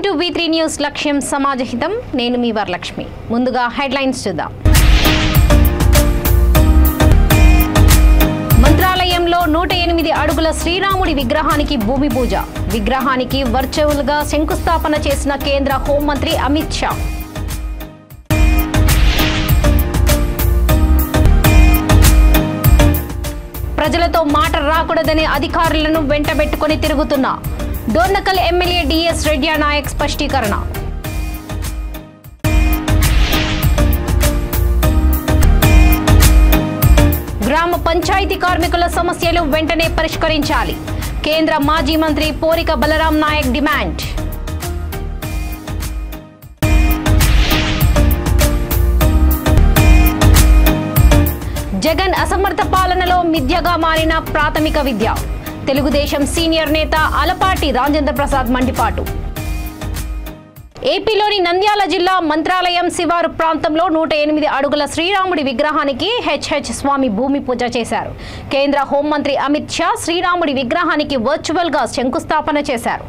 Welcome to V3 news లక్ష్యం సమాజహితం నేను మీ వరలక్ష్మి ముందుగా హెడ్లైన్స్ చూద్దాం మంత్రాలయంలో 108 అడుగుల శ్రీరాముడి విగ్రహానికి భూమి పూజ విగ్రహానికి వర్చువల్ గా శంకుస్థాపన చేసిన కేంద్ర హోంమంత్రి అమిత్ షా ప్రజలతో మాట రాకూడదని అధికారులను వెంటబెట్టుకొని తిరుగుతున్న డోర్నకల్ ఎమ్మెల్యే డిఎస్ రెడ్డి నాయక్ స్పష్టీకరణ గ్రామ పంచాయతీ కార్మికుల సమస్యలు వెంటనే పరిష్కరించాలి కేంద్ర మాజీ మంత్రి పోరిక బలరాం నాయక్ డిమాండ్ జగన్ అసమర్థ పాలనలో మిథ్యగా మారిన ప్రాథమిక విద్య తెలుగుదేశం సీనియర్ నేత అలపాటి రాజేంద్ర ప్రసాద్ మండిపాటు ఏపీలోని నంద్యాల జిల్లా మంత్రాలయం శివారు ప్రాంతంలో 108 అడుగుల శ్రీరాముడి విగ్రహానికి హెచ్హెచ్ స్వామి భూమి పూజ చేశారు కేంద్ర హోంమంత్రి అమిత్ షా శ్రీరాముడి విగ్రహానికి వర్చువల్ గా శంకుస్థాపన చేశారు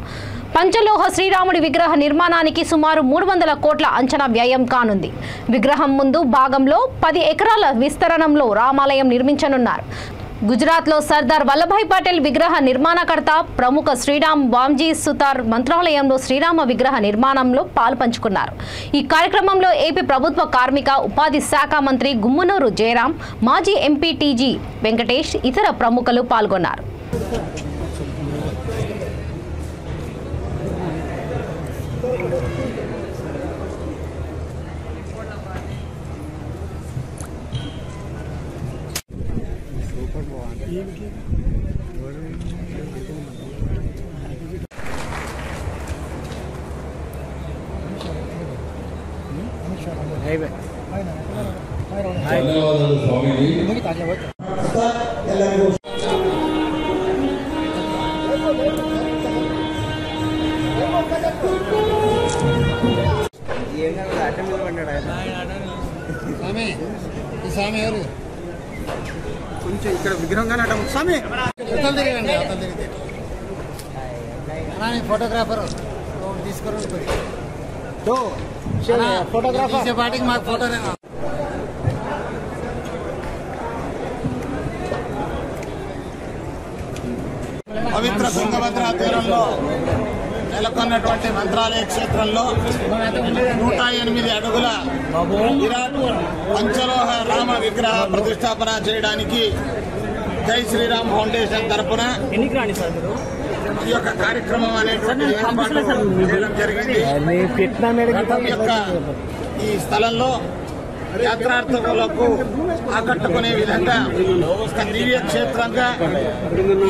పంచలోహ శ్రీరాముడి విగ్రహ నిర్మాణానికి సుమారు 300 కోట్ల అంచనా వ్యయం కానుంది విగ్రహం ముందు భాగంలో 10 ఎకరాల విస్తరణంలో రామాలయం నిర్మించనున్నారు గుజరాత్లో సర్దార్ వల్లభాయ్ పటేల్ విగ్రహ నిర్మాణకర్త ప్రముఖ శ్రీరామ్ వామ్జీ సుతార్ మంత్రాలయంలో శ్రీరామ విగ్రహ నిర్మాణంలో పాలుపంచుకున్నారు ఈ కార్యక్రమంలో ఏపీ ప్రభుత్వ కార్మిక ఉపాధి శాఖ మంత్రి గుమ్మనూరు జయరాం మాజీ ఎంపీ టీజీ వెంకటేష్ ఇతర ప్రముఖులు పాల్గొన్నారు ధన్యవాదాలు స్వామిజీ స్వామి ఎవరు కొంచెం ఇక్కడ విగ్రహంగానే అట స్వామి తిరిగి ఫోటోగ్రాఫర్ తీసుకోరు ఫోటోగ్రాఫర్ పాటికి మాకు ఫోటో పవిత్ర తుంగభద్ర తీరంలో నెలకొన్నటువంటి మంత్రాలయ క్షేత్రంలో 108 అడుగుల విరాట్ పంచలోహ రామ విగ్రహ ప్రతిష్టాపన చేయడానికి జై శ్రీరామ్ ఫౌండేషన్ తరఫున ఈ యొక్క కార్యక్రమం అనేటువంటి ఏర్పాటు చేయడం జరిగింది ఈ స్థలంలో యాత్రార్థులకు ఆకట్టుకునే విధంగా ఒక దివ్య క్షేత్రంగా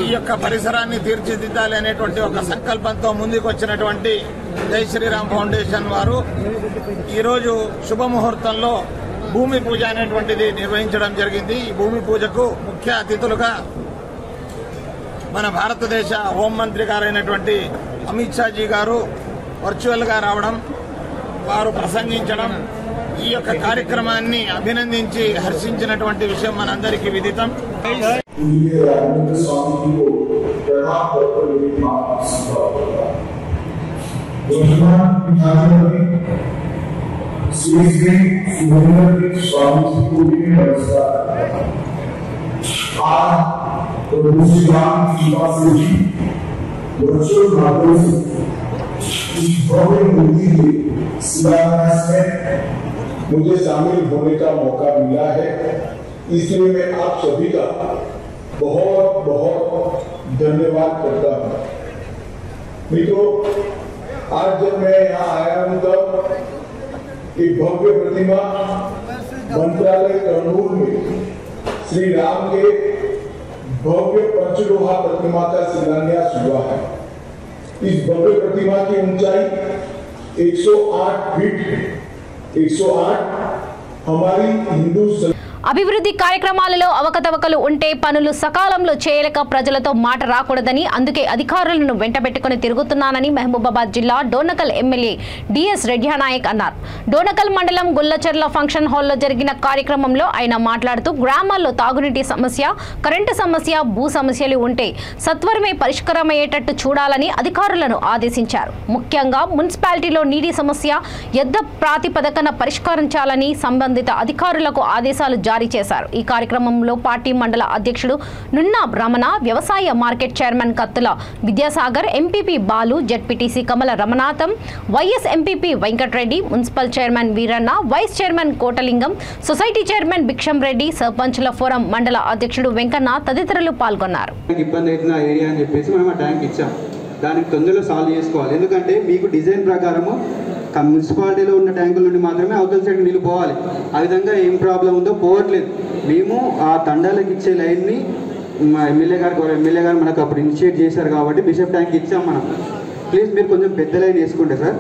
ఈ యొక్క పరిసరాన్ని తీర్చిదిద్దాలి అనేటువంటి ఒక సంకల్పంతో ముందుకు వచ్చినటువంటి జై శ్రీరామ్ ఫౌండేషన్ వారు ఈరోజు శుభముహూర్తంలో భూమి పూజ అనేటువంటిది నిర్వహించడం జరిగింది ఈ భూమి పూజకు ముఖ్య అతిథులుగా మన భారతదేశ హోంమంత్రి గారైనటువంటి అమిత్ షాజీ గారు వర్చువల్ గా రావడం వారు ప్రసంగించడం ఈ యొక్క కార్యక్రమాన్ని అభినందించి హర్షించినటువంటి విషయం మనందరికీ విదితం मुझे शामिल होने का मौका मिला है इसलिए मैं आप सभी का बहुत बहुत धन्यवाद करता हूं मित्रों आज जब मैं यहाँ आया हूं तब एक भव्य प्रतिमा मंत्रालय कर्नूल में श्री राम के भव्य पंचलोहा प्रतिमा का शिलान्यास हुआ है इस भव्य प्रतिमा की ऊंचाई 108 फीट 108 हमारी हिंदू అభివృద్ధి కార్యక్రమాలలో అవకతవకలు ఉంటే పనులు సకాలంలో చేయలేక ప్రజలతో మాట రాకూడదని అందుకే అధికారులను వెంటబెట్టుకుని తిరుగుతున్నానని మహబూబాబాద్ జిల్లా డోర్నకల్ ఎమ్మెల్యే డిఎస్ రెడ్యానాయక్ అన్నారు. డోర్నకల్ మండలం గుల్లచెర్ల ఫంక్షన్ హాల్లో జరిగిన కార్యక్రమంలో ఆయన మాట్లాడుతూ గ్రామాల్లో తాగునీటి సమస్య, కరెంటు సమస్య, భూ సమస్యలు ఉంటే సత్వరమే పరిష్కారమయ్యేటట్టు చూడాలని అధికారులను ఆదేశించారు. ముఖ్యంగా మున్సిపాలిటీలో నీటి సమస్య యుద్ధ ప్రాతిపదికన పరిష్కరించాలని సంబంధిత అధికారులకు ఆదేశాలు జారీ చేశారు. ఈ కార్యక్రమంలో పార్టీ మండల అధ్యక్షుడు నున్నా రమణ, వ్యవసాయ market chairman Kathula Vidyasagar, MPP Balu, ZPTC Kamala Ramanatham, vice MPP Venkatareddy, municipal chairman Veeranna, vice chairman Kotalingam, society chairman Bhiksham Reddy, సర్పంచుల ఫోరం మండల అధ్యక్షుడు వెంకన్న తదితరులు పాల్గొన్నారు. దానికి తొందరలో సాల్వ్ చేసుకోవాలి. ఎందుకంటే మీకు డిజైన్ ప్రకారము మున్సిపాలిటీలో ఉన్న ట్యాంకుల నుండి మాత్రమే అవతల సైడ్ నీళ్ళు పోవాలి. ఆ విధంగా ఏం ప్రాబ్లం ఉందో పోవట్లేదు. మేము ఆ తండాలకు ఇచ్చే లైన్ని ఎమ్మెల్యే గారు మనకు అప్పుడు ఇనిషియేట్ చేశారు కాబట్టి బిషప్ ట్యాంక్ ఇచ్చాం మనం. ప్లీజ్ మీరు కొంచెం పెద్ద లైన్ వేసుకుంటే సార్,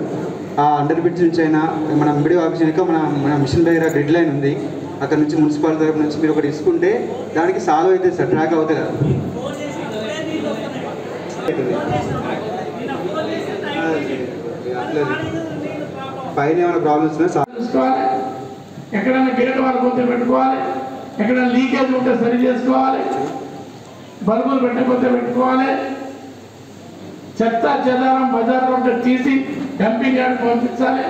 ఆ అండర్ బ్రిడ్జ్ నుంచి అయినా మన ఎంబీడీ ఆఫీస్ వెనుక మన మిషన్ దగ్గర గ్రిడ్ లైన్ ఉంది, అక్కడ నుంచి మున్సిపాలిటీ తరఫు నుంచి మీరు ఒకటి ఇసుకుంటే దానికి సాల్వ్ అవుతుంది సార్, ట్రాక్ అవుతుంది కదా. పైన ఏమైనా ప్రాబ్లమ్స్ చూసుకోవాలి, ఎక్కడైనా గేట్ వాళ్ళు పోతే పెట్టుకోవాలి, ఎక్కడైనా లీకేజ్ ఉంటే సరి చేసుకోవాలి, బల్బులు పెట్టకపోతే పెట్టుకోవాలి, చెత్త చెదారం బజార్లో ఉంటే తీసి డంపింగ్ యార్డ్ పంపించాలి,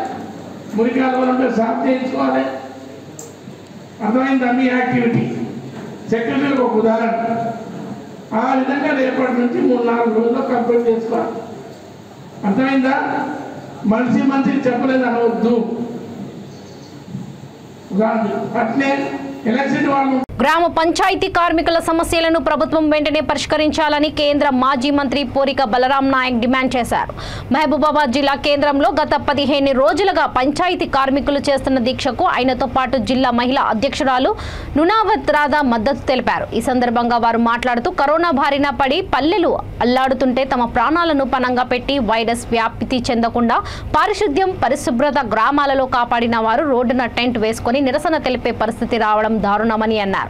మురికాలు ఉంటే సాఫ్ చేయించుకోవాలి. అర్థమైంది అన్ని యాక్టివిటీ. సెక్రటరీకి ఒక ఉదాహరణ, ఆ విధంగా రేపటి నుంచి 3-4 రోజుల్లో కంప్లీట్ చేసుకోవాలి. అర్థమైందా? మనిషికి చెప్పలేదు అనవద్దు. అట్లే ఎలక్షన్ వాళ్ళు గ్రామ పంచాయతీ కార్మికుల సమస్యలను ప్రభుత్వం వెంటనే పరిష్కరించాలని కేంద్ర మాజీ మంత్రి పోరిక బలరాం నాయక్ డిమాండ్ చేశారు. మహబూబాబాద్ జిల్లా కేంద్రంలో గత 15 రోజులుగా పంచాయతీ కార్మికులు చేస్తున్న దీక్షకు ఆయనతో పాటు జిల్లా మహిళా అధ్యక్షురాలు నునావత్ రాధా మద్దతు తెలిపారు. ఈ సందర్భంగా వారు మాట్లాడుతూ కరోనా బారిన పడి పల్లెలు అల్లాడుతుంటే తమ ప్రాణాలను పణంగా పెట్టి వైరస్ వ్యాప్తి చెందకుండా పారిశుద్ధ్యం, పరిశుభ్రత గ్రామాలలో కాపాడిన వారు రోడ్డున టెంట్ వేసుకుని నిరసన తెలిపే పరిస్థితి రావడం దారుణమని అన్నారు.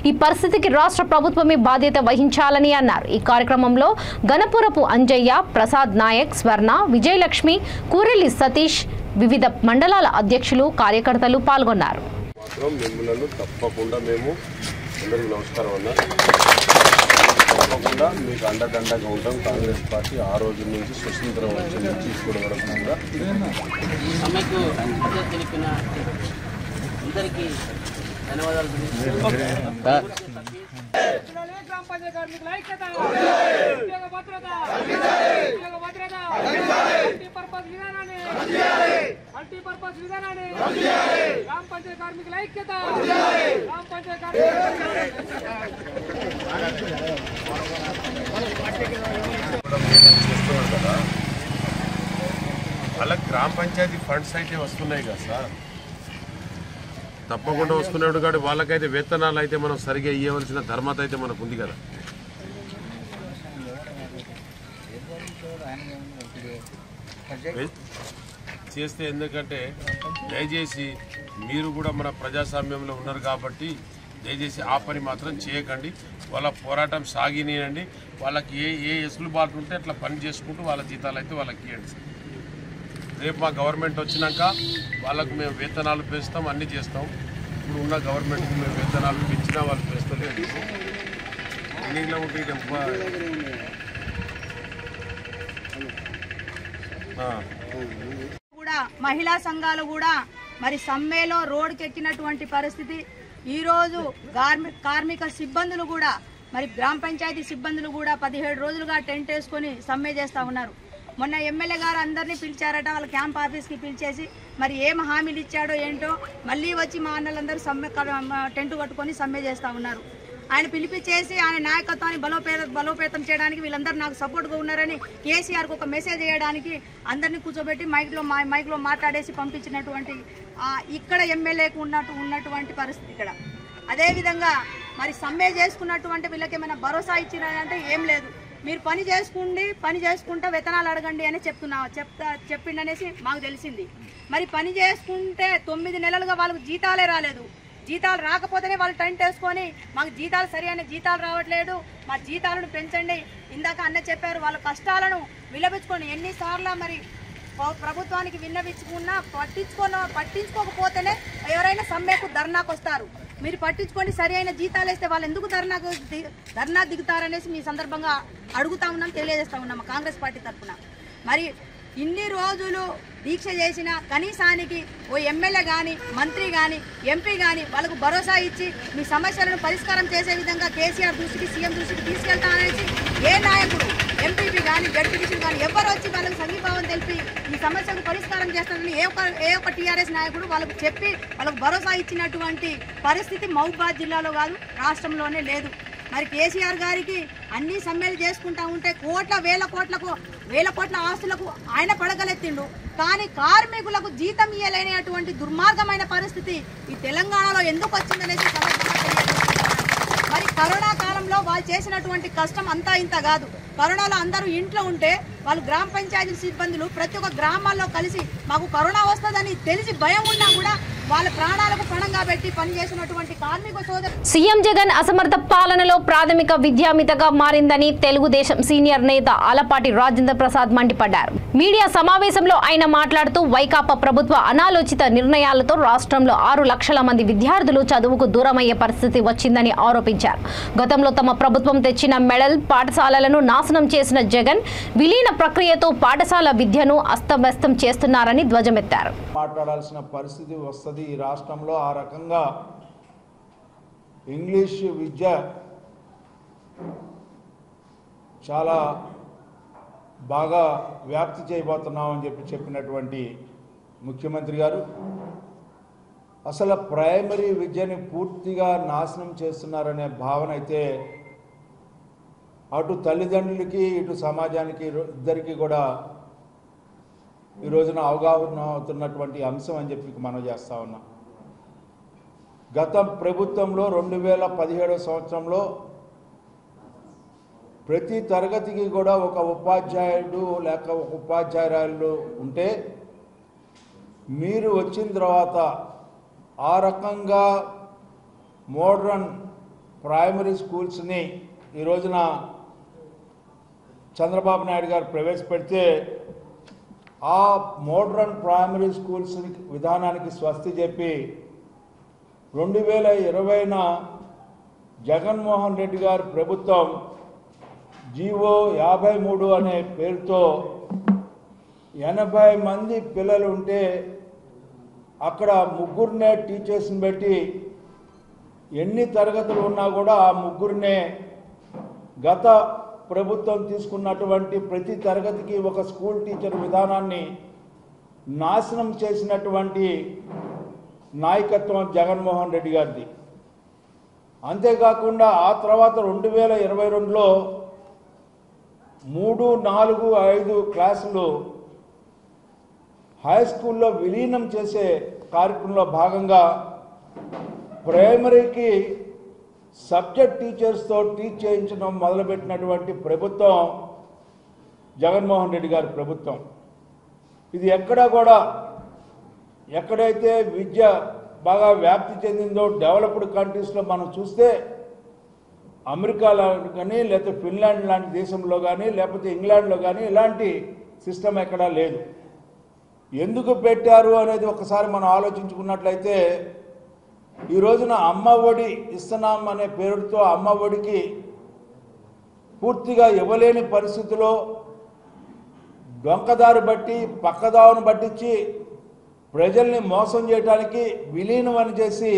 ఈ పరిస్థితికి రాష్ట్ర ప్రభుత్వమే బాధ్యత వహించాలని అన్నారు. ఈ కార్యక్రమంలో గణపురపు అంజయ్య, ప్రసాద్ నాయక్, స్వర్ణ, విజయలక్ష్మి, కూరెల్లి సతీష్, వివిధ మండలాల అధ్యక్షులు, కార్యకర్తలు పాల్గొన్నారు. తప్పకుండా మేము అందరికీ నమస్కారం అన్నా, తప్పకుండా మీకు అండదండగా ఉంటాం. కాంగ్రెస్ పార్టీ ఆ రోజు నుంచి స్వతంత్రం వచ్చే నుంచి ఇప్పటి వరకు కూడా ధన్యవాదాలు. మల్టీపర్పస్ విధానాన్ని గ్రామ పంచాయతీ కార్మికుల ఐక్యత, గ్రామ పంచాయతీ చేస్తున్నారు కదా, వాళ్ళకి గ్రామ పంచాయతీ ఫండ్స్ అయితే వస్తున్నాయి కదా సార్, తప్పకుండా వస్తున్నాడు కాబట్టి వాళ్ళకైతే వేతనాలు అయితే మనం సరిగా ఇవ్వవలసిన ధర్మత అయితే మనకు ఉంది కదా. చేస్తే ఎందుకంటే దయచేసి మీరు కూడా మన ప్రజాస్వామ్యంలో ఉన్నారు కాబట్టి దయచేసి ఆ పని మాత్రం చేయకండి. వాళ్ళ పోరాటం సాగినేయండి. వాళ్ళకి ఏ ఎసులుబాటు ఉంటే అట్లా పని చేసుకుంటూ వాళ్ళ జీతాలు అయితే వాళ్ళకి ఇవ్వండి సార్. రేపు మా గవర్నమెంట్ వచ్చినాక వాళ్ళకు మేము వేతనాలు పెంచుతాం, అన్నీ చేస్తాం. ఇప్పుడు ఉన్న గవర్నమెంట్కి మేము వేతనాలు పెంచినా వాళ్ళు పెంచలేదు. ఎన్నికలో ఉంటే కూడా మహిళా సంఘాలు కూడా మరి సమ్మెలో రోడ్డుకి ఎక్కినటువంటి పరిస్థితి. ఈరోజు కార్మిక సిబ్బందులు కూడా మరి గ్రామ పంచాయతీ సిబ్బందులు కూడా 17 రోజులుగా టెంట్ వేసుకొని సమ్మె చేస్తూ ఉన్నారు. మొన్న ఎమ్మెల్యే గారు అందరినీ పిలిచారట, వాళ్ళ క్యాంప్ ఆఫీస్కి పిలిచేసి మరి ఏం హామీలు ఇచ్చాడో ఏంటో మళ్ళీ వచ్చి మా అన్నలందరూ సమ్మె టెంట్ కట్టుకొని సమ్మె చేస్తూ ఉన్నారు. ఆయన పిలిపించేసి ఆయన నాయకత్వాన్ని బలోపేతం చేయడానికి వీళ్ళందరూ నాకు సపోర్ట్గా ఉన్నారని కేసీఆర్కి ఒక మెసేజ్ చేయడానికి అందరినీ కూర్చోబెట్టి మైక్లో మాట్లాడేసి పంపించినటువంటి ఇక్కడ ఎమ్మెల్యేకు ఉన్నటువంటి పరిస్థితి ఇక్కడ. అదేవిధంగా మరి సమ్మె చేసుకున్నటువంటి వీళ్ళకి ఏమైనా భరోసా ఇచ్చినారంటే ఏం లేదు. మీరు పని చేసుకుంటే వేతనాలు అడగండి అని చెప్పిండనేసి మాకు తెలిసింది. మరి పని చేసుకుంటే 9 నెలలుగా వాళ్ళకు జీతాలే రాలేదు. జీతాలు రాకపోతేనే వాళ్ళు టెంట్ వేసుకొని మాకు జీతాలు సరైన జీతాలు రావట్లేదు, మా జీతాలను పెంచండి. ఇందాక అన్న చెప్పారు, వాళ్ళ కష్టాలను విలపించుకొని ఎన్నిసార్లు మరి ప్రభుత్వానికి విన్నవించుకున్నా పట్టించుకోకపోతేనే ఎవరైనా సమ్మెకు ధర్నాకు వస్తారు. మీరు పట్టించుకొని సరైన జీతాలు వేస్తే వాళ్ళు ఎందుకు ధర్నా దిగుతారనేసి మీ సందర్భంగా అడుగుతా ఉన్నాం, తెలియజేస్తా ఉన్నాం కాంగ్రెస్ పార్టీ తరఫున. మరి ఇన్ని రోజులు దీక్ష చేసిన కనీసానికి ఓ ఎమ్మెల్యే కానీ మంత్రి కానీ ఎంపీ కానీ వాళ్ళకు భరోసా ఇచ్చి మీ సమస్యలను పరిష్కారం చేసే విధంగా కేసీఆర్ దృష్టికి సీఎం దృష్టికి తీసుకెళ్తాననేసి ఏ నాయకుడు ఎంపీపీ కానీ జడ్పీటీసీ కానీ ఎవరు వచ్చి వాళ్ళకు సంఘీభావం తెలిపి ఈ సమస్యను పరిష్కారం చేస్తారని ఏ ఒక్క టీఆర్ఎస్ నాయకుడు వాళ్ళకు చెప్పి వాళ్ళకు భరోసా ఇచ్చినటువంటి పరిస్థితి మహబూబాబాద్ జిల్లాలో కాదు, రాష్ట్రంలోనే లేదు. మరి కేసీఆర్ గారికి అన్ని సమ్మెలు చేసుకుంటా ఉంటే వేల కోట్ల ఆస్తులకు ఆయన పడగలెత్తిండు. కానీ కార్మికులకు జీతం ఇయ్యలేనటువంటి దుర్మార్గమైన పరిస్థితి ఈ తెలంగాణలో ఎందుకు వచ్చిందనేసి మరి కరోనా కాలంలో వాళ్ళు చేసినటువంటి కష్టం అంతా ఇంత కాదు. కరోనాలో అందరూ ఇంట్లో ఉంటే వాళ్ళు గ్రామ పంచాయతీ సిబ్బందులు ప్రతి ఒక్క గ్రామాల్లో కలిసి మాకు కరోనా వస్తుందని తెలిసి భయం ఉన్నా కూడా వాళ్ళ ప్రాణాలకు పణంగా పెట్టి పనిచేసినటువంటి కార్మిక సోదరు. సీఎం జగన్ అసమర్థ పాలనలో ప్రాథమిక విద్యామితగా మారిందని తెలుగుదేశం సీనియర్ నేత ఆలపాటి రాజేంద్ర ప్రసాద్ మండిపడ్డారు. మీడియా సమావేశంలో ఆయన మాట్లాడుతూ వైకాపా ప్రభుత్వ అనాలోచిత నిర్ణయాలతో రాష్ట్రంలో 6 లక్షల మంది విద్యార్థులు చదువుకు దూరమయ్యే పరిస్థితి వచ్చిందని ఆరోపించారు. గతంలో తమ ప్రభుత్వం తెచ్చిన మెడల్ పాఠశాలలను నాశనం చేసిన జగన్ విలీన ప్రక్రియతో పాఠశాల విద్యను అస్తవ్యస్తం చేస్తున్నారని ధ్వజమెత్తారు. మాట్లాడాల్సిన పరిస్థితి వస్తుంది ఈ రాష్ట్రంలో. ఆ రకంగా ఇంగ్లీష్ విద్య చాలా బాగా వ్యాప్తి చేయబోతున్నామని చెప్పినటువంటి ముఖ్యమంత్రి గారు అసలు ప్రైమరీ విద్యని పూర్తిగా నాశనం చేస్తున్నారనే భావన అయితే అటు తల్లిదండ్రులకి ఇటు సమాజానికి ఇద్దరికి కూడా ఈ రోజున అవగాహన అవుతున్నటువంటి అంశం అని చెప్పి మనం చేస్తా ఉన్నాం. గత ప్రభుత్వంలో 2017 సంవత్సరంలో ప్రతి తరగతికి కూడా ఒక ఉపాధ్యాయుడు లేక ఒక ఉపాధ్యాయురాలు ఉంటే మీరు వచ్చిన తర్వాత ఆ రకంగా మోడ్రన్ ప్రైమరీ స్కూల్స్ని ఈ రోజున చంద్రబాబు నాయుడు గారు ప్రవేశపెడితే ఆ మోడ్రన్ ప్రైమరీ స్కూల్స్ విధానానికి స్వస్తి చెప్పి 2020 జగన్మోహన్ రెడ్డి గారి ప్రభుత్వం జీవో 53 అనే పేరుతో 80 మంది పిల్లలు ఉంటే అక్కడ 3 టీచర్స్ని పెట్టి ఎన్ని తరగతులు ఉన్నా కూడా ఆ 3 గత ప్రభుత్వం తీసుకున్నటువంటి ప్రతి తరగతికి ఒక స్కూల్ టీచర్ విధానాన్ని నాశనం చేసినటువంటి నాయకత్వం జగన్మోహన్ రెడ్డి గారిది. అంతేకాకుండా ఆ తర్వాత 2022లో 3, 4, 5 క్లాసులు హై స్కూల్లో విలీనం చేసే కార్యక్రమంలో భాగంగా ప్రైమరీకి సబ్జెక్ట్ టీచర్స్తో టీచ్ చేయించడం మొదలుపెట్టినటువంటి ప్రభుత్వం జగన్మోహన్ రెడ్డి గారి ప్రభుత్వం. ఇది ఎక్కడైతే విద్య బాగా వ్యాప్తి చెందిందో డెవలప్డ్ కంట్రీస్లో మనం చూస్తే అమెరికాలో కానీ లేకపోతే ఫిన్లాండ్ లాంటి దేశంలో కానీ లేకపోతే ఇంగ్లాండ్లో కానీ ఇలాంటి సిస్టమ్ ఎక్కడా లేదు. ఎందుకు పెట్టారు అనేది ఒకసారి మనం ఆలోచించుకున్నట్లయితే ఈ రోజున అమ్మ ఒడి ఇస్తున్నాం అనే పేరుతో అమ్మ ఒడికి పూర్తిగా ఇవ్వలేని పరిస్థితిలో డొంకదారి బట్టి పక్కదావును పట్టించి ప్రజల్ని మోసం చేయడానికి విలీనం అని చేసి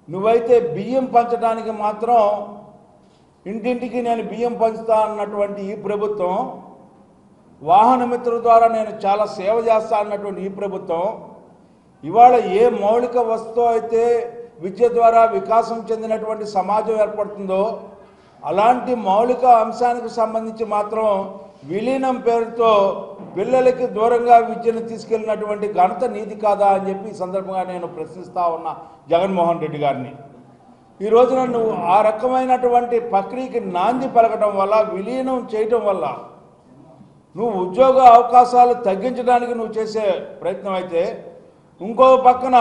నువ్వైతే బియ్యం పంచడానికి మాత్రం ఇంటింటికి నేను బియ్యం పంచుతా అన్నటువంటి ఈ ప్రభుత్వం, వాహన మిత్రుల ద్వారా నేను చాలా సేవ చేస్తా అన్నటువంటి ఈ ప్రభుత్వం ఇవాళ ఏ మౌలిక వస్తువు అయితే విద్య ద్వారా వికాసం చెందినటువంటి సమాజం ఏర్పడుతుందో అలాంటి మౌలిక అంశానికి సంబంధించి మాత్రం విలీనం పేరుతో పిల్లలకి దూరంగా విద్యను తీసుకెళ్లినటువంటి ఘనత నీతి కాదా అని చెప్పి ఈ సందర్భంగా నేను ప్రశ్నిస్తా ఉన్నా జగన్మోహన్ రెడ్డి గారిని. ఈ రోజున నువ్వు ఆ రకమైనటువంటి ప్రక్రియకి నాంది పలకడం వల్ల, విలీనం చేయటం వల్ల నువ్వు ఉద్యోగ అవకాశాలు తగ్గించడానికి నువ్వు చేసే ప్రయత్నం అయితే, ఇంకో పక్కన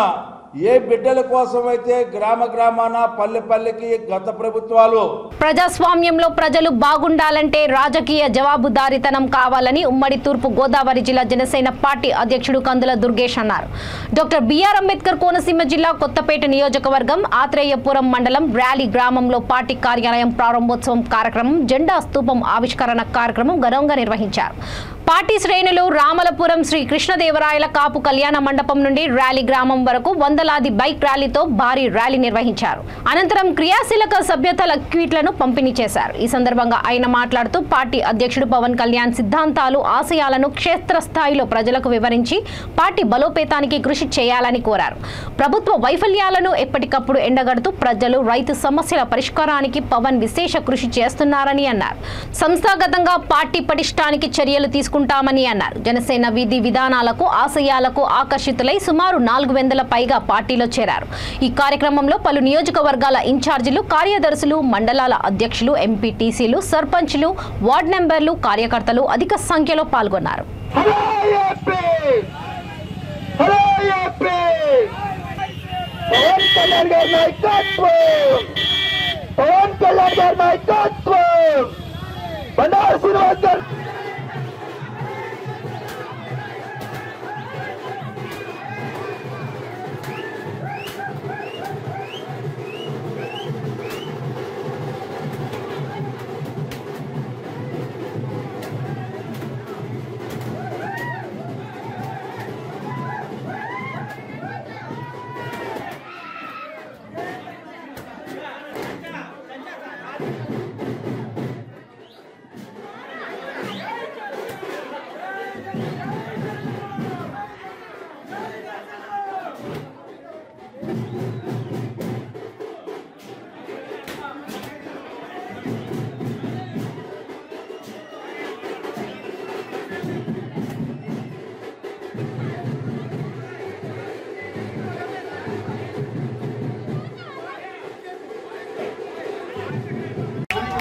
ఏ బిడ్డల కోసం అయితే గ్రామ గ్రామాన పల్లె పల్లెకి గత ప్రభుత్వాలు ప్రజాస్వామ్యంలో ప్రజలు బాగుండాలంటే రాజకీయ జవాబుదారీతనం కావాలని ఉమ్మడి తూర్పు గోదావరి జిల్లా జనసేన పార్టీ అధ్యక్షుడు కందుల దుర్గేష్ అన్నారు. డాక్టర్ బిఆర్ అంబేద్కర్ కోనసీమ జిల్లా కొత్తపేట నియోజకవర్గం ఆత్రేయపురం మండలం ర్యాలీ గ్రామంలో పార్టీ కార్యాలయం ప్రారంభోత్సవం కార్యక్రమం, జెండా స్తూపం ఆవిష్కరణ కార్యక్రమం ఘనంగా నిర్వహించారు. పార్టీ శ్రేణులు రామలపురం శ్రీ కృష్ణదేవరాయల కాపు కళ్యాణ మండపం నుండి ర్యాలీ గ్రామం వరకు వందలాది బైక్ ర్యాలీతో భారీ ర్యాలీ నిర్వహించారు. అనంతరం క్రియాశీలక సభ్యతల క్వీట్లను పంపిణీ చేశారు. ఈ సందర్భంగా ఆయన మాట్లాడుతూ పార్టీ అధ్యక్షుడు పవన్ కళ్యాణ్ సిద్ధాంతాలు, ఆశయాలను క్షేత్రస్థాయిలో ప్రజలకు వివరించి పార్టీ బలోపేతానికి కృషి చేయాలని కోరారు. ప్రభుత్వ వైఫల్యాలను ఎప్పటికప్పుడు ఎండగడుతూ ప్రజలు, రైతు సమస్యల పరిష్కారానికి పవన్ విశేష కృషి చేస్తున్నారని అన్నారు. సంస్థాగతంగా పార్టీ పటిష్టానికి చర్యలు తీసుకుంటామని అన్నారు. జనసేన విధి విధానాలకు, ఆశయాలకు ఆకర్షితులై సుమారు 400 పైగా పార్టీలో చేరారు. ఈ కార్యక్రమంలో పలు నియోజకవర్గాల ఇన్ఛార్జీలు, కార్యదర్శులు, మండలాల అధ్యక్షులు, ఎంపీటీసీలు, సర్పంచ్లు, వార్డు మెంబర్లు, కార్యకర్తలు అధిక సంఖ్యలో పాల్గొన్నారు.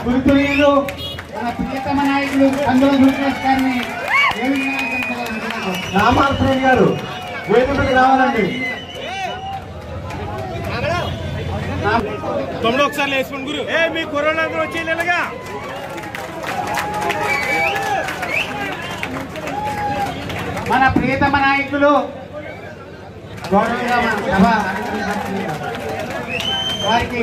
గురుతులు మన ప్రియతమ నాయకులు కందుల దుర్గేష్ గారిని రామాశ్రేణి గారు వేదికకి రావాలండి. తమ్ముడు ఒకసారి లేచుకోండి గురు. మీ కరోనా వచ్చేలేగా మన ప్రియతమ నాయకులు గౌరవంగా మన సభ వారికి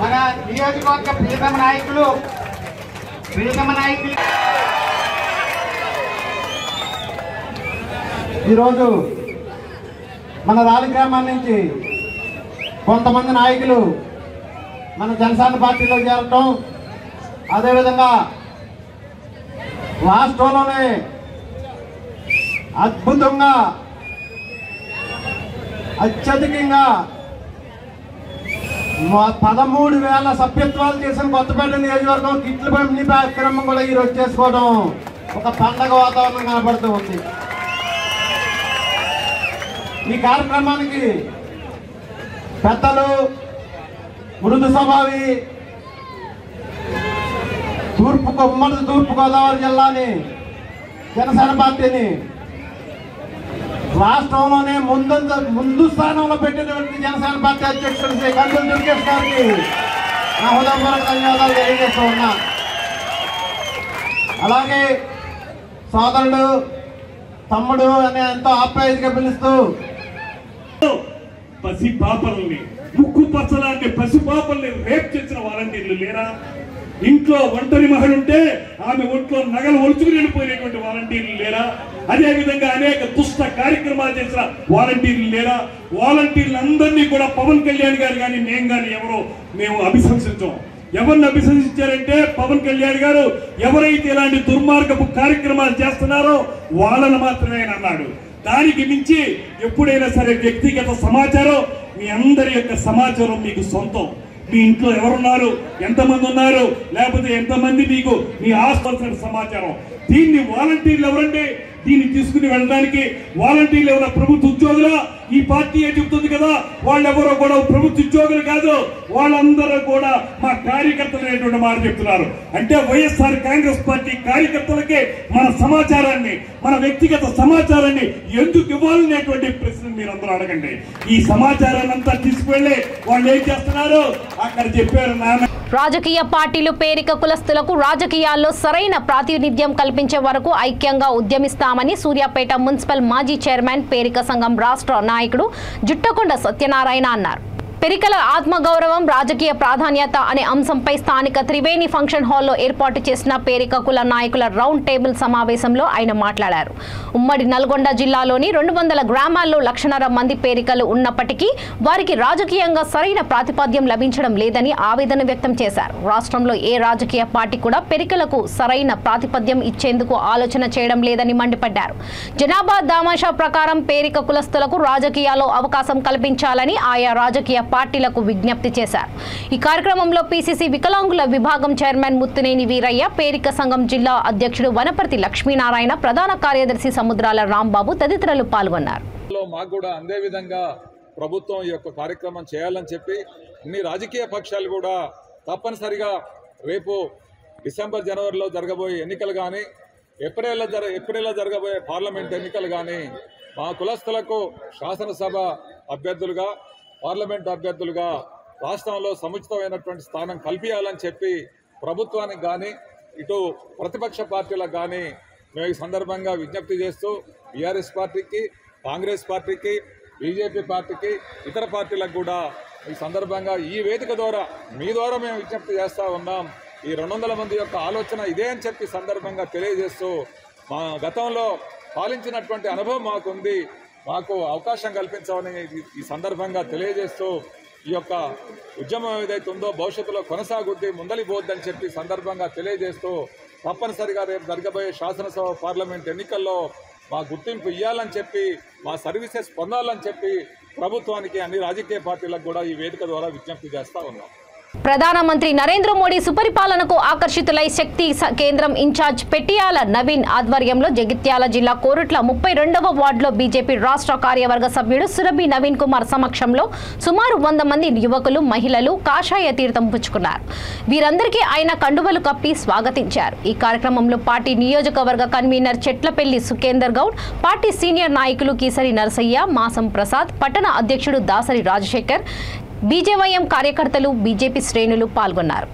మన నియోజకవర్గ ప్రియతమ నాయకులు ఈరోజు మన రాలి గ్రామం నుంచి కొంతమంది నాయకులు మన జనసేన పార్టీలో చేరటం, అదేవిధంగా రాష్ట్రంలోనే అద్భుతంగా అత్యధికంగా 13,000 సభ్యత్వాలు చేసిన కొత్తపేట నియోజకవర్గం కిట్లు పంపిణీ కార్యక్రమం కూడా ఈరోజు చేసుకోవడం ఒక పండగ వాతావరణం కనబడుతూ ఉంది. ఈ కార్యక్రమానికి పెద్దలు, మృదు స్వభావి ఉమ్మడి తూర్పు గోదావరి జిల్లాని జనసేన పార్టీని రాష్ట్రంలోనే ముందు స్థానంలో పెట్టినటువంటి జనసేన పార్టీ అధ్యక్షుడు శ్రీ కందుల దుర్గేష్ గారికి నా హృదయపూర్వక ధన్యవాదాలు తెలియజేస్తూ ఉన్నా. అలాగే సోదరుడు, తమ్ముడు అని ఎంతో ఆప్యాయతగా పిలుస్తూ పసి పాపల్ని, ముక్కు పచ్చలాంటి పసి పాపల్ని రేప్ చేసిన వాలంటీర్లు లేరా? ఇంట్లో ఒంటరి మహిళ ఉంటే ఆమె ఒంట్లో నగలు ఒలుచుకుని వెళ్ళిపోయినటువంటి వాలంటీర్లు లేరా? అదేవిధంగా అనేక దుష్ట కార్యక్రమాలు చేసిన వాలంటీర్లు లేరా? వాలంటీర్లందరినీ కూడా పవన్ కళ్యాణ్ గారు కానీ మేము కానీ మేము అభిశంసించాం. ఎవరిని అభిశంసించారంటే పవన్ కళ్యాణ్ గారు ఎవరైతే ఇలాంటి దుర్మార్గపు కార్యక్రమాలు చేస్తున్నారో వాళ్ళని మాత్రమే అన్నాడు. దానికి మించి ఎప్పుడైనా సరే వ్యక్తిగత సమాచారం, మీ అందరి యొక్క సమాచారం మీకు సొంతం. మీ ఇంట్లో ఎవరున్నారు, ఎంతమంది ఉన్నారు, లేకపోతే ఎంతమంది మీకు మీ ఆస్పల్సిన సమాచారం, దీన్ని వాలంటీర్లు ఎవరండి? దీన్ని తీసుకుని వెళ్ళడానికి వాలంటీర్లు ఎవరో ప్రభుత్వ ఉద్యోగులా? ఈ పార్టీ ఏం చెబుతుంది కదా, వాళ్ళెవరో కూడా ప్రభుత్వ ఉద్యోగులు కాదు, వాళ్ళందరూ కూడా మా కార్యకర్తలు అనేటువంటి మాట చెప్తున్నారు. అంటే వైఎస్ఆర్ కాంగ్రెస్ పార్టీ కార్యకర్తలకే మన సమాచారాన్ని, మన వ్యక్తిగత సమాచారాన్ని ఎందుకు ఇవ్వాలనేటువంటి ప్రశ్న మీరందరూ అడగండి. ఈ సమాచారాన్ని అంతా తీసుకువెళ్ళి వాళ్ళు ఏం చేస్తున్నారు అక్కడ చెప్పారు. రాజకీయ పార్టీలు పేరిక కులస్తులకు రాజకీయాల్లో సరైన ప్రాతినిధ్యం కల్పించే వరకు ఐక్యంగా ఉద్యమిస్తామని సూర్యాపేట మున్సిపల్ మాజీ చైర్మన్ పేరిక సంఘం రాష్ట్ర నాయకుడు జుట్టకొండ సత్యనారాయణ అన్నారు. పెరికల ఆత్మగౌరవం రాజకీయ ప్రాధాన్యత అనే అంశంపై స్థానిక త్రివేణి ఫంక్షన్ హాల్లో ఏర్పాటు చేసిన పేరిక కుల నాయకుల రౌండ్ టేబుల్ సమావేశంలో ఆయన మాట్లాడారు. ఉమ్మడి నల్గొండ జిల్లాలోని 200 గ్రామాల్లో 1,50,000 మంది పేరికలు ఉన్నప్పటికీ వారికి రాజకీయంగా సరైన ప్రాతిపద్యం లభించడం లేదని ఆవేదన వ్యక్తం చేశారు. రాష్ట్రంలో ఏ రాజకీయ పార్టీ కూడా పేరికలకు సరైన ప్రాతిపద్యం ఇచ్చేందుకు ఆలోచన చేయడం లేదని మండిపడ్డారు. జనాభా దామాషా ప్రకారం పేరిక కులస్తులకు రాజకీయాల్లో అవకాశం కల్పించాలని ఆయా రాజకీయ పార్టీలకు విజ్ఞప్తి చేశారు. ఈ కార్యక్రమంలో పిసిసి వికలాంగుల విభాగం చైర్మన్ ముత్తునేని వీరయ్య, పేరిక సంఘం జిల్లా అధ్యక్షుడు వనపర్తి లక్ష్మీనారాయణ, ప్రధాన కార్యదర్శి సముద్రాల రాంబాబు తదితరులు పాల్గొన్నారు. మాకు కూడా అందే విధంగా ప్రభుత్వం ఈ యొక్క కార్యక్రమం చేయాలని చెప్పి అన్ని రాజకీయ పక్షాలు కూడా తప్పనిసరిగా రేపు డిసెంబర్ జనవరిలో జరగబోయే ఎన్నికలు కానీ ఏప్రిల్లో జరగబోయే పార్లమెంట్ ఎన్నికలు కానీ మా కులస్తులకు శాసనసభ అభ్యర్థులుగా, పార్లమెంట్ అభ్యర్థులుగా రాష్ట్రంలో సముచితమైనటువంటి స్థానం కల్పించాలని చెప్పి ప్రభుత్వానికి కానీ ఇటు ప్రతిపక్ష పార్టీలకు కానీ మేము ఈ సందర్భంగా విజ్ఞప్తి చేస్తూ బీఆర్ఎస్ పార్టీకి, కాంగ్రెస్ పార్టీకి, బీజేపీ పార్టీకి, ఇతర పార్టీలకు కూడా ఈ సందర్భంగా ఈ వేదిక ద్వారా మీ ద్వారా మేము విజ్ఞప్తి చేస్తూ ఉన్నాం. ఈ 200 మంది యొక్క ఆలోచన ఇదే అని చెప్పి సందర్భంగా తెలియజేస్తూ మా గతంలో పాలించినటువంటి అనుభవం మాకుంది, మాకు అవకాశం కల్పించమని ఈ సందర్భంగా తెలియజేస్తూ ఈ యొక్క ఉద్యమం ఏదైతే ఉందో భవిష్యత్తులో కొనసాగుద్ది, ముందలిపోద్దని చెప్పి సందర్భంగా తెలియజేస్తూ తప్పనిసరిగా రేపు జరగబోయే శాసనసభ పార్లమెంట్ ఎన్నికల్లో మా గుర్తింపు ఇవ్వాలని చెప్పి, మా సర్వీసెస్ పొందాలని చెప్పి ప్రభుత్వానికి, అన్ని రాజకీయ పార్టీలకు కూడా ఈ వేదిక ద్వారా విజ్ఞప్తి చేస్తూ ఉన్నాం. ప్రధానమంత్రి నరేంద్ర మోడీ సుపరిపాలనకు ఆకర్షితులై శక్తి కేంద్రం ఇన్ఛార్జ్ పెట్టియాల నవీన్ ఆధ్వర్యంలో జగిత్యాల జిల్లా కోరుట్ల 32వ వార్డులో బీజేపీ రాష్ట్ర కార్యవర్గ సభ్యుడు సురభి నవీన్ కుమార్ సమక్షంలో సుమారు 100 మంది యువకులు, మహిళలు కాషాయ తీర్థం పుచ్చుకున్నారు. వీరందరికీ ఆయన కండువలు కప్పి స్వాగతించారు. ఈ కార్యక్రమంలో పార్టీ నియోజకవర్గ convener Chetlapalli Sukhender Goud, party senior నాయకులు కీసరి నరసయ్య, మాసం ప్రసాద్, పట్టణ అధ్యక్షుడు దాసరి రాజశేఖర్, బీజేవైఎం కార్యకర్తలు, బీజేపీ శ్రేణులు పాల్గొన్నారు.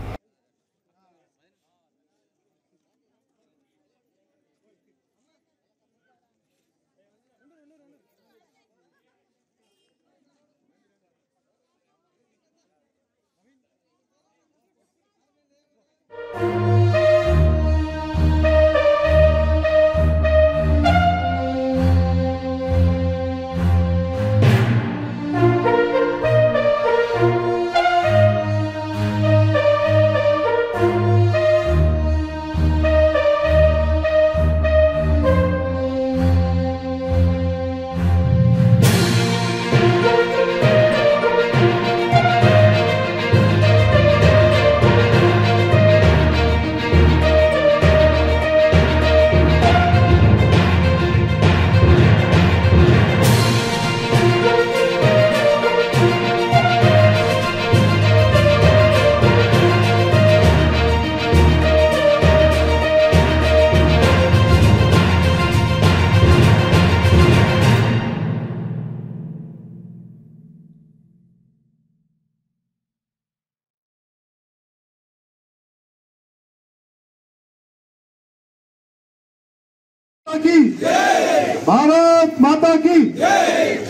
భారత్ మాతాకి.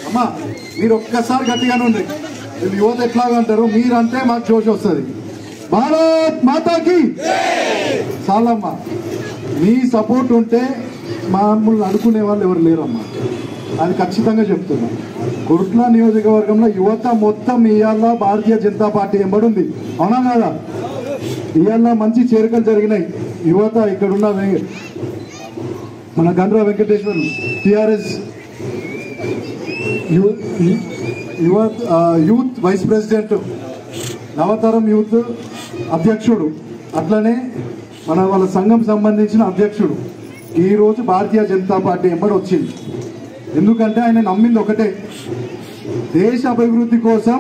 అమ్మా మీరు ఒక్కసారి గట్టిగానే ఉంది. యువత ఎట్లాగా అంటారు, మీరంటే మాకు జోష్ వస్తుంది. భారత్ మాతాకి చాలమ్మా. మీ సపోర్ట్ ఉంటే మమ్మల్ని అనుకునే వాళ్ళు ఎవరు లేరమ్మా, అది ఖచ్చితంగా చెప్తున్నా. కొరుట్ల నియోజకవర్గంలో యువత మొత్తం ఇవాళ భారతీయ జనతా పార్టీ ఎంబడుంది, అవునా కదా? ఇవాళ మంచి చేరికలు జరిగినాయి. యువత ఇక్కడున్న మన Gandra Venkateshwar TRS youth vice president, నవతరం యూత్ అధ్యక్షుడు, అట్లనే మన వాళ్ళ సంఘం సంబంధించిన అధ్యక్షుడు ఈరోజు భారతీయ జనతా పార్టీ ఎంబడి వచ్చింది. ఎందుకంటే ఆయన నమ్మింది ఒకటే, దేశ అభివృద్ధి కోసం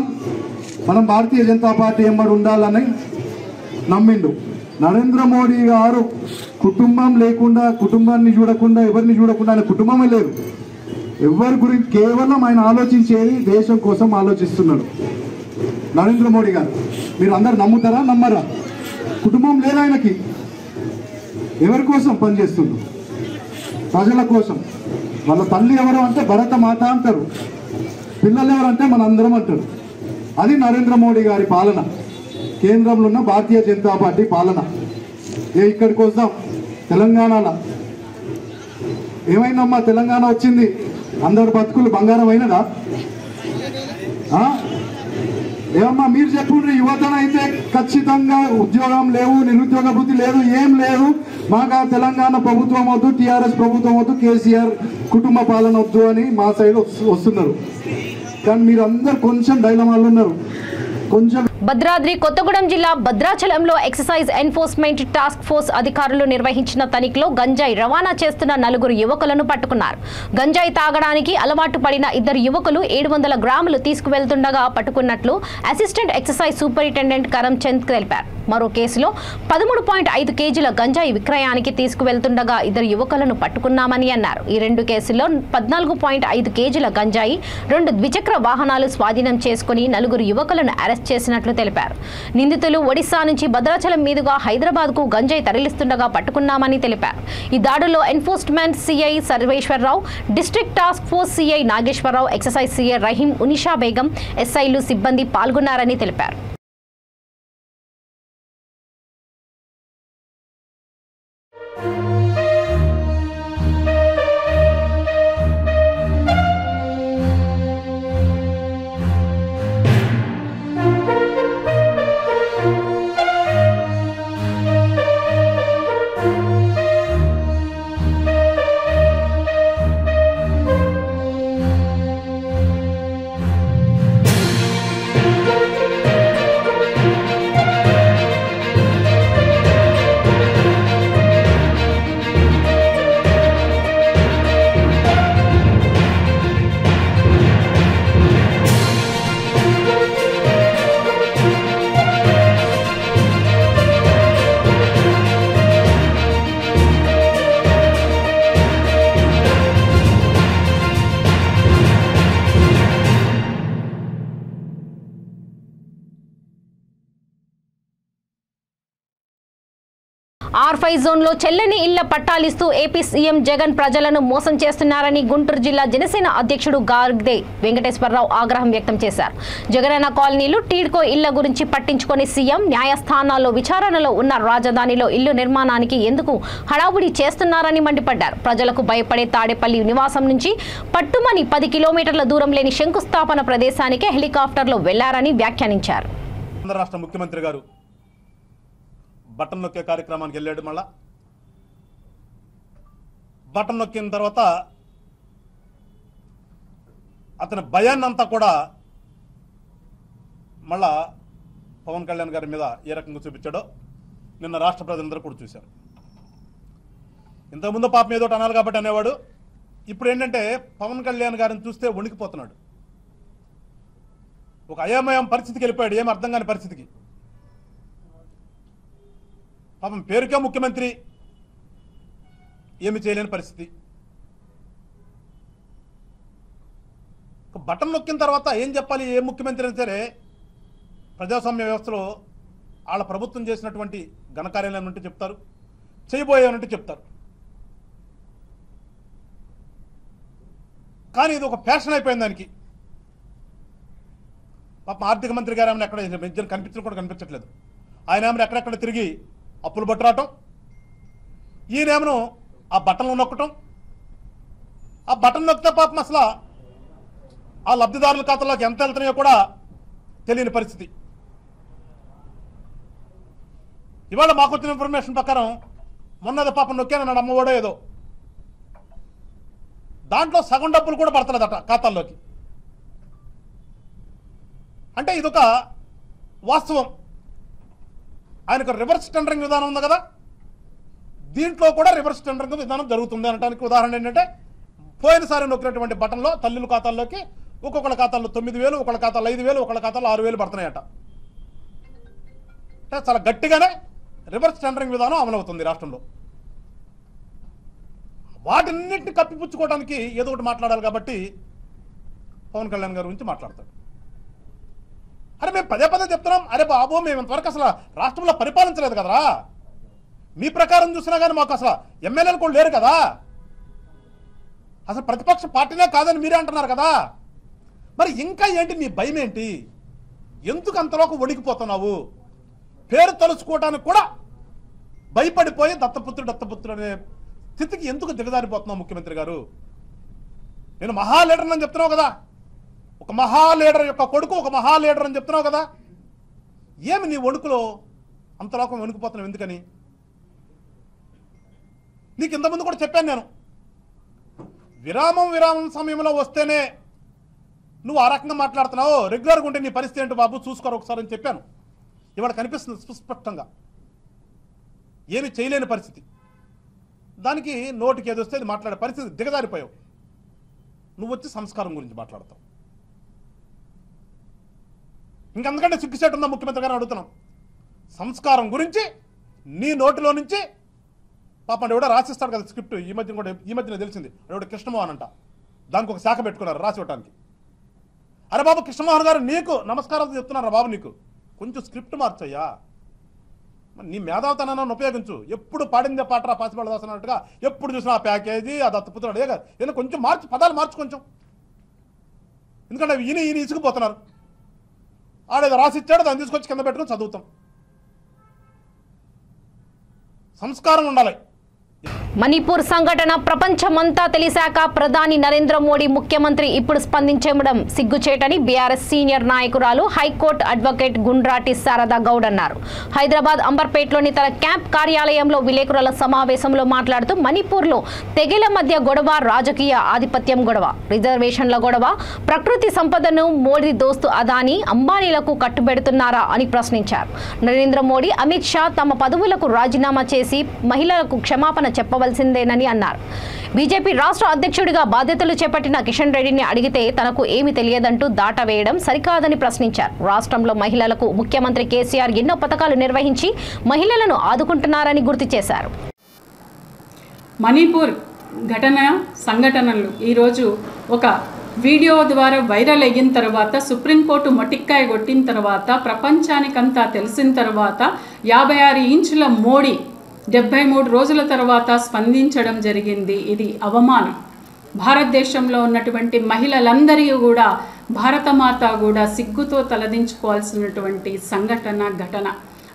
మనం భారతీయ జనతా పార్టీ ఎంబడి ఉండాలని నమ్మిండు. నరేంద్ర మోడీ గారు కుటుంబం లేకుండా, కుటుంబాన్ని చూడకుండా, ఎవరిని చూడకుండా, ఆయన కుటుంబమే లేదు, ఎవరి గురించి కేవలం ఆయన ఆలోచించేది దేశం కోసం ఆలోచిస్తున్నాడు నరేంద్ర మోడీ గారు. మీరు అందరు నమ్ముతారా నమ్మరా? కుటుంబం లేదు ఆయనకి. ఎవరి కోసం పనిచేస్తుండ్రు? ప్రజల కోసం. వాళ్ళ తల్లి ఎవరు అంటే భరత మాత అంటారు, పిల్లలు ఎవరంటే మన అందరం అంటారు. అది నరేంద్ర మోడీ గారి పాలన, కేంద్రంలో ఉన్న భారతీయ జనతా పార్టీ పాలన. ఇక్కడికి వస్తాం, తెలంగాణలో ఏమైందమ్మా? తెలంగాణ వచ్చింది, అందరు బతుకులు బంగారం అయినదా? ఏమమ్మా మీరు చెప్పుండ్రి, యువతనైతే ఖచ్చితంగా ఉద్యోగం లేవు, నిరుద్యోగ వృత్తి లేదు, ఏం లేదు, మాకు తెలంగాణ ప్రభుత్వం వద్దు, టీఆర్ఎస్ ప్రభుత్వం వద్దు, కేసీఆర్ కుటుంబ పాలన వద్దు అని మా సైడ్ వస్తున్నారు. కానీ మీరు అందరు కొంచెం డైలమాలు ఉన్నారు. కొంచెం భద్రాద్రి కొత్తగూడెం జిల్లా భద్రాచలంలో ఎక్సైజ్ ఎన్ఫోర్స్మెంట్ టాస్క్ ఫోర్స్ అధికారులు నిర్వహించిన తనిఖీలో గంజాయి రవాణా చేస్తున్న 4 యువకులను పట్టుకున్నారు. గంజాయి తాగడానికి అలవాటు పడిన 2 యువకులు 700 గ్రాములు తీసుకువెళ్తుండగా పట్టుకున్నట్లు అసిస్టెంట్ ఎక్సైజ్ సూపరింటెండెంట్ కరంచంద్ తెలిపారు. మరో కేసులో 13.5 కేజీల గంజాయి విక్రయానికి తీసుకువెళ్తుండగా 2 యువకులను పట్టుకున్నామని అన్నారు. ఈ 2 కేసుల్లో 14.5 కేజీల గంజాయి, 2 ద్విచక్ర వాహనాలు స్వాధీనం చేసుకుని 4 యువకులను అరెస్ట్ చేసినట్లు తెలిపారు. నిందితులు ఒడిశా నుంచి భద్రాచలం మీదుగా హైదరాబాద్ కు గంజాయి తరలిస్తుండగా పట్టుకున్నామని తెలిపారు. ఈ దాడుల్లో enforcement CI Sarveswararao, district task force CI Nageswararao, excise CI Rahim, Unisha Begum, ఎస్ఐలు సిబ్బంది పాల్గొన్నారని తెలిపారు. R5 జోన్లో చెల్లని ఇళ్ల పట్టాలిస్తూ ఏపీ సీఎం జగన్ ప్రజలను మోసం చేస్తున్నారని గుంటూరు జిల్లా జనసేన అధ్యక్షుడు గార్దే వెంకటేశ్వరరావు ఆగ్రహం వ్యక్తం చేశారు. జగనన్న కాలనీలు, టీడ్కో ఇళ్ల గురించి పట్టించుకొని సీఎం న్యాయస్థానాల్లో విచారణలో ఉన్న రాజధానిలో ఇల్లు నిర్మాణానికి ఎందుకు హడావుడి చేస్తున్నారని మండిపడ్డారు. ప్రజలకు భయపడే తాడేపల్లి నివాసం నుంచి పట్టుమని 10 కిలోమీటర్ల దూరం లేని శంకుస్థాపన ప్రదేశానికి హెలికాప్టర్లో వెళ్లారని వ్యాఖ్యానించారు. రాష్ట్ర ముఖ్యమంత్రి గారు బటన్ నొక్కే కార్యక్రమానికి వెళ్ళాడు. మళ్ళా బటన్ నొక్కిన తర్వాత అతని భయాన్నంతా కూడా మళ్ళా పవన్ కళ్యాణ్ గారి మీద ఏ రకంగా చూపించాడో నిన్న రాష్ట్ర ప్రజలందరూ కూడా చూశారు. ఇంతకుముందు పాపం ఏదో అనాలి కాబట్టి అనేవాడు. ఇప్పుడు ఏంటంటే పవన్ కళ్యాణ్ గారిని చూస్తే వణికిపోతున్నాడు. ఒక అయోమయం పరిస్థితికి వెళ్ళిపోయాడు, ఏం అర్థం కాని పరిస్థితికి. పాపం పేరుకే ముఖ్యమంత్రి, ఏమి చేయలేని పరిస్థితి. బటన్ నొక్కిన తర్వాత ఏం చెప్పాలి? ఏ ముఖ్యమంత్రి అయినా సరే ప్రజాస్వామ్య వ్యవస్థలో వాళ్ళ ప్రభుత్వం చేసినటువంటి ఘనకార్యాలను ఉంటే చెప్తారు, చేయబోయేనంటే చెప్తారు. కానీ ఇది ఒక ఫ్యాషన్ అయిపోయింది దానికి. పాపం ఆర్థిక మంత్రి గారు ఏమైనా ఎక్కడ మధ్యలో కనిపించడం కూడా కనిపించట్లేదు. ఆయన ఏమైనా ఎక్కడెక్కడ తిరిగి అప్పులు పట్టురావటం, ఈయనేమో ఆ బటన్లు నొక్కటం. ఆ బటన్ నొక్కితే పాపం అసలు ఆ లబ్ధిదారుల ఖాతాలోకి ఎంత వెళ్తున్నాయో కూడా తెలియని పరిస్థితి. ఇవాళ మాకు వచ్చిన ఇన్ఫర్మేషన్ ప్రకారం మొన్నది పాపం నొక్కానన్నాడు, అమ్మఒడో ఏదో, దాంట్లో సగం డబ్బులు కూడా పడుతున్నదట ఖాతాల్లోకి. అంటే ఇదొక వాస్తవం. ఆయనకు రివర్స్ టెండరింగ్ విధానం ఉంది కదా, దీంట్లో కూడా రివర్స్ టెండరింగ్ విధానం జరుగుతుంది అనడానికి ఉదాహరణ ఏంటంటే పోయినసారి నొక్కినటువంటి బటన్లో తల్లుల ఖాతాల్లోకి ఒక్కొక్కళ్ళ ఖాతాల్లో 9,000, ఒకళ్ళ ఖాతాలో 5,000, ఒకళ్ళ ఖాతాలో 6,000 పడుతున్నాయట. అంటే చాలా గట్టిగానే రివర్స్ టెండరింగ్ విధానం అమలవుతుంది రాష్ట్రంలో. వాటిన్నింటిని కప్పిపుచ్చుకోవడానికి ఏదో ఒకటి మాట్లాడాలి కాబట్టి పవన్ కళ్యాణ్ గారి గురించి మాట్లాడతాడు. అరే మేము పదే పదే చెప్తున్నాం, అరే బాబు మేము ఇంతవరకు అసలు రాష్ట్రంలో పరిపాలించలేదు కదరా, మీ ప్రకారం చూసినా కానీ మాకు అసలు ఎమ్మెల్యేలు కూడా లేరు కదా, అసలు ప్రతిపక్ష పార్టీనే కాదని మీరే అంటున్నారు కదా, మరి ఇంకా ఏంటి నీ భయం ఏంటి, ఎందుకు అంతలోకి వణికిపోతున్నావు, పేరు తలుచుకోవడానికి కూడా భయపడిపోయి దత్తపుత్రుడు అనే స్థితికి ఎందుకు దిగజారిపోతున్నావు ముఖ్యమంత్రి గారు? నేను మహా లీడర్ అని చెప్తున్నావు కదా, ఒక మహా లీడర్ యొక్క కొడుకు ఒక మహా లీడర్ అని చెప్తున్నావు కదా, ఏమి నీ వణుకులో అంతలోకం వణుకుపోతున్నావు ఎందుకని? నీకు ఇంతకుముందు కూడా చెప్పాను నేను, విరామం సమయంలో వస్తేనే నువ్వు ఆ రకంగా మాట్లాడుతున్నావు, రెగ్యులర్గా ఉంటే నీ పరిస్థితి ఏంటో బాబు చూసుకోరు ఒకసారి అని చెప్పాను. ఇవాళ కనిపిస్తుంది సుస్పష్టంగా ఏమి చేయలేని పరిస్థితి, దానికి నోటికి ఏది వస్తే అది మాట్లాడే పరిస్థితి దిగజారిపోయావు. నువ్వు వచ్చి సంస్కారం గురించి మాట్లాడతావు. ఇంకంతకంటే సిగ్గుసేటు ఉందా ముఖ్యమంత్రి గారిని అడుగుతున్నాం. సంస్కారం గురించి నీ నోటిలో నుంచి పాపం ఎవడో రాసిస్తాడు కదా స్క్రిప్ట్, ఈ మధ్యన తెలిసింది ఎవడో కృష్ణమోహన్ అంట, దానికి ఒక శాఖ పెట్టుకున్నారు రాసి ఇవ్వడానికి. అరే బాబు కృష్ణమోహన్ గారు నీకు నమస్కారాలు చెప్తున్నారా బాబు, నీకు కొంచెం స్క్రిప్ట్ మార్చయ్యా, నీ మేధావితనాన్ని ఉపయోగించు. ఎప్పుడు పాడిందే పాటరా పాసిపడదాస్ అన్నట్టుగా ఎప్పుడు చూసినా ఆ ప్యాకేజీ ఆ దత్తపుత్రుడు అదే కదా, ఏదైనా కొంచెం మార్చి పదాలు మార్చు కొంచెం, ఎందుకంటే ఈయన ఇసుకుపోతున్నారు. ఆడేదో రాసిచ్చాడు దాన్ని తీసుకొచ్చి కింద పెట్టుకుని చదువుతాం. సంస్కారం ఉండాలి. మణిపూర్ సంఘటన ప్రపంచమంతా తెలిసాక ప్రధాని నరేంద్ర మోడీ ముఖ్యమంత్రి ఇప్పుడు స్పందించడం సిగ్గుచేటని బీఆర్ఎస్ సీనియర్ నాయకురాలు హైకోర్టు అడ్వకేట్ గుండ్రాటి శారదా గౌడ్ అన్నారు. హైదరాబాద్ అంబర్పేటలోని తన క్యాంప్ కార్యాలయంలో విలేకరుల సమావేశంలో మాట్లాడుతూ మణిపూర్లో తెగల మధ్య గొడవ, రాజకీయ ఆధిపత్యం గొడవ, రిజర్వేషన్ల గొడవ, ప్రకృతి సంపదను మోడీ దోస్తు అదానీ, అంబానీలకు కట్టుబెడుతున్నారా అని ప్రశ్నించారు. నరేంద్ర మోడీ, అమిత్ షా తమ పదవులకు రాజీనామా చేసి మహిళలకు క్షమాపణ చెప్పవలసిందేనని అన్నారు. బీజేపీ రాష్ట్ర అధ్యక్షుడిగా బాధ్యతలు చేపట్టిన కిషన్ రెడ్డిని అడిగితే తనకు ఏమీ తెలియదంటూ దాటవేయడం సరికాదని ప్రశ్నించారు. రాష్ట్రంలో మహిళలకు ముఖ్యమంత్రి కేసీఆర్ ఎన్నో పథకాలు నిర్వహించి మహిళలను ఆదుకుంటున్నారని గుర్తు చేశారు. మణిపూర్ సంఘటనలు ఈరోజు ఒక వీడియో ద్వారా వైరల్ అయిన తర్వాత, సుప్రీంకోర్టు మొటిక్కాయ కొట్టిన తర్వాత, ప్రపంచానికంతా తెలిసిన తర్వాత 56 ఇంచుల మోడీ 73 రోజుల తర్వాత స్పందించడం జరిగింది. ఇది అవమానం. భారతదేశంలో ఉన్నటువంటి మహిళలందరికీ కూడా భారతమాత కూడా సిగ్గుతో తలదించుకోవాల్సినటువంటి ఘటన.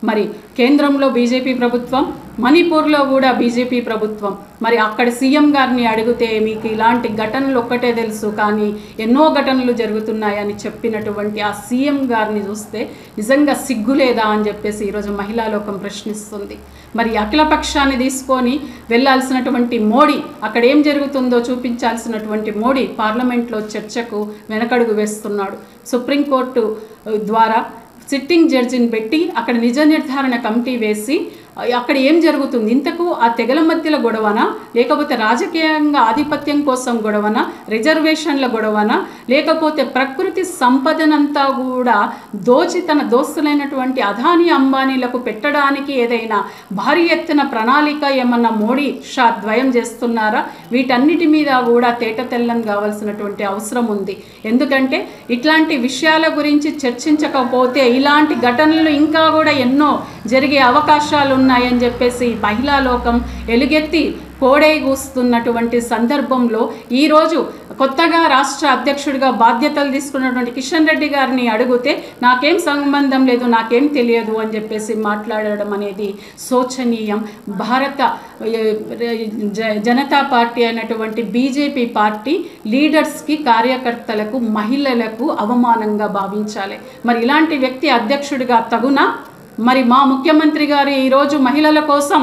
మరి కేంద్రంలో బీజేపీ ప్రభుత్వం, మణిపూర్లో కూడా బీజేపీ ప్రభుత్వం. మరి అక్కడ సీఎం గారిని అడిగితే మీకు ఇలాంటి ఘటనలు ఒక్కటే తెలుసు, కానీ ఎన్నో ఘటనలు జరుగుతున్నాయని చెప్పినటువంటి ఆ సీఎం గారిని చూస్తే నిజంగా సిగ్గులేదా అని చెప్పేసి ఈరోజు మహిళా లోకం ప్రశ్నిస్తుంది. మరి అఖిలపక్షాన్ని తీసుకొని వెళ్ళాల్సినటువంటి మోడీ, అక్కడ ఏం జరుగుతుందో చూపించాల్సినటువంటి మోడీ పార్లమెంట్లో చర్చకు వెనకడుగు వేస్తున్నాడు. సుప్రీంకోర్టు ద్వారా సిట్టింగ్ జడ్జిని పెట్టి అక్కడ నిజ నిర్ధారణ కమిటీ వేసి అక్కడ ఏం జరుగుతుంది, ఇంతకు ఆ తెగల మధ్యల గొడవనా, లేకపోతే రాజకీయంగా ఆధిపత్యం కోసం గొడవనా, రిజర్వేషన్ల గొడవనా, లేకపోతే ప్రకృతి సంపదనంతా కూడా దోచి తన దోస్తులైనటువంటి అదానీ అంబానీలకు పెట్టడానికి ఏదైనా భారీ ఎత్తున ప్రణాళిక ఏమన్నా మోడీ షా ద్వయం చేస్తున్నారా? వీటన్నిటి మీద కూడా తేటతెల్లం కావాల్సినటువంటి అవసరం ఉంది. ఎందుకంటే ఇట్లాంటి విషయాల గురించి చర్చించకపోతే ఇలాంటి ఘటనలు ఇంకా కూడా ఎన్నో జరిగే అవకాశాలు ఉన్నాయని చెప్పేసి మహిళా లోకం ఎలుగెత్తి కోడైగూస్తున్నటువంటి సందర్భంలో ఈరోజు కొత్తగా రాష్ట్ర అధ్యక్షుడిగా బాధ్యతలు తీసుకున్నటువంటి కిషన్ రెడ్డి గారిని అడిగితే నాకేం సంబంధం లేదు, నాకేం తెలియదు అని చెప్పేసి మాట్లాడడం అనేది శోచనీయం. భారత జనతా పార్టీ అయినటువంటి బీజేపీ పార్టీ లీడర్స్కి, కార్యకర్తలకు, మహిళలకు అవమానంగా భావించాలి. మరి ఇలాంటి వ్యక్తి అధ్యక్షుడిగా తగునా? మరి మా ముఖ్యమంత్రి గారు ఈరోజు మహిళల కోసం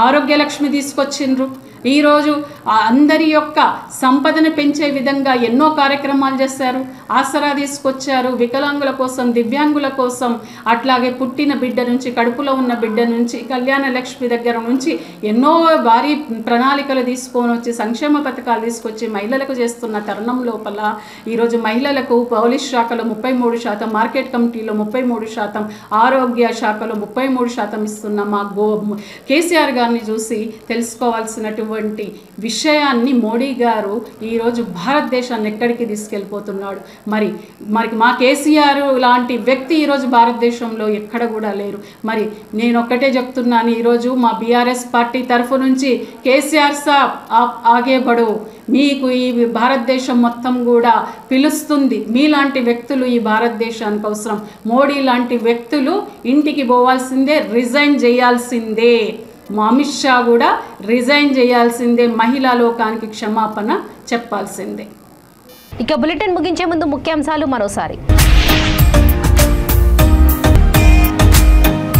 ఆరోగ్య లక్ష్మి తీసుకొచ్చిండ్రు, ఈరోజు అందరి యొక్క సంపదను పెంచే విధంగా ఎన్నో కార్యక్రమాలు చేశారు. ఆసరా తీసుకొచ్చారు, వికలాంగుల కోసం, దివ్యాంగుల కోసం, అట్లాగే పుట్టిన బిడ్డ నుంచి, కడుపులో ఉన్న బిడ్డ నుంచి, కళ్యాణ లక్ష్మి దగ్గర నుంచి ఎన్నో భారీ ప్రణాళికలు తీసుకొని వచ్చి సంక్షేమ పథకాలు తీసుకొచ్చి మహిళలకు చేస్తున్న తరుణం లోపల ఈరోజు మహిళలకు పోలీస్ శాఖలో 33%, మార్కెట్ కమిటీలో 33%, ఆరోగ్య శాఖలో 33% ఇస్తున్న మా కేసీఆర్ గారిని చూసి తెలుసుకోవాల్సినటువంటి విషయాన్ని మోడీ గారు ఈరోజు భారతదేశాన్ని ఎక్కడికి తీసుకెళ్ళిపోతున్నాడు. మరి మా కేసీఆర్ లాంటి వ్యక్తి ఈరోజు భారతదేశంలో ఎక్కడ కూడా లేరు. మరి నేను ఒక్కటే చెప్తున్నాను, ఈరోజు మా బీఆర్ఎస్ పార్టీ తరఫు నుంచి కేసీఆర్ సాబ్ ఆగే బడో, మీకు ఈ భారతదేశం మొత్తం కూడా పిలుస్తుంది. మీలాంటి వ్యక్తులు ఈ భారతదేశానికి అవసరం. మోడీ లాంటి వ్యక్తులు ఇంటికి పోవాల్సిందే, రిజైన్ చేయాల్సిందే. మా అమిత్ షా కూడా రిజైన్ చేయాల్సిందే, మహిళా లోకానికి క్షమాపణ చెప్పాల్సిందే. ఇక బులెటిన్ ముగించే ముందు ముఖ్యాంశాలు మరోసారి.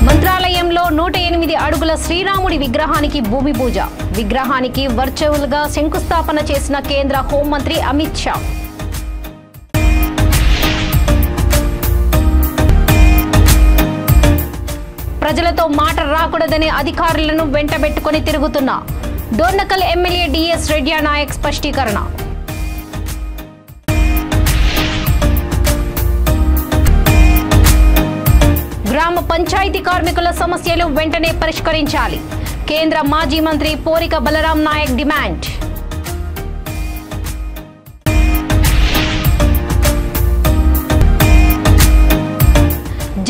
మంత్రాలయంలో 108 అడుగుల శ్రీరాముడి విగ్రహానికి భూమి పూజ. విగ్రహానికి వర్చువల్ గా శంకుస్థాపన చేసిన కేంద్ర హోంమంత్రి అమిత్ షా. ప్రజలతో మాట రాకూడదనే అధికారులను వెంటబెట్టుకుని తిరుగుతున్న డోర్నకల్ ఎమ్మెల్యే డిఎస్ రెడ్డి నాయక్ స్పష్టీకరణ. గ్రామ పంచాయతీ కార్మికుల సమస్యలు వెంటనే పరిష్కరించాలి. కేంద్ర మాజీ మంత్రి పోరిక బలరాం నాయక్ డిమాండ్.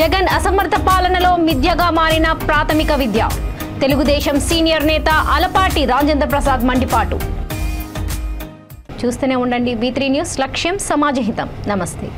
జగన్ అసమర్థ పాలనలో మిథ్యగా మారిన ప్రాథమిక విద్య. తెలుగుదేశం సీనియర్ నేత అలపాటి రాజేంద్ర ప్రసాద్ మండిపాటు. చూస్తూనే ఉండండి V3 న్యూస్, లక్ష్యం సమాజహితం. నమస్తే.